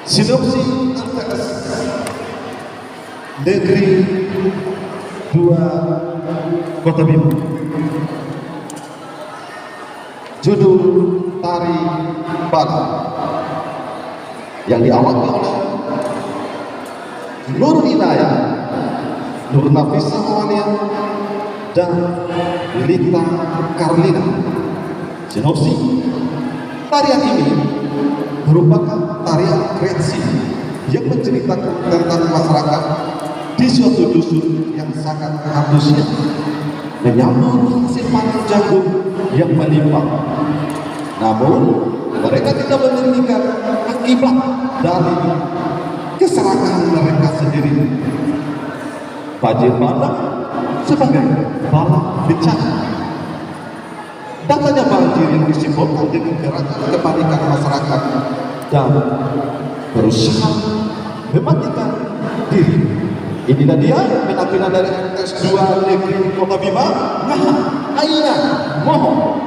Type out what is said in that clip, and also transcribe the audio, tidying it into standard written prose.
Sinopsi MTS Negeri 2 Kota Bima. Judul Tari Bala yang diawaki oleh Nur Inayah, Nur Nafisa Awalia, dan Lita Karlina. Sinopsi, tarian ini merupakan tarian kreasi yang menceritakan tentang masyarakat di suatu dusun yang sangat antusias menyambut hasil panen jagung yang melimpah. Namun mereka tidak menginginkan akibat dari keserakahan mereka sendiri. Banjir bandang sebagai bala bencana. Datanya banjir yang disebabkan dengan gerakan kepanikan masyarakat dan berusaha mematikan diri. Inilah dia penampilan dari MTS 2 Negeri Kota Bima. Nah, Aina, mohon.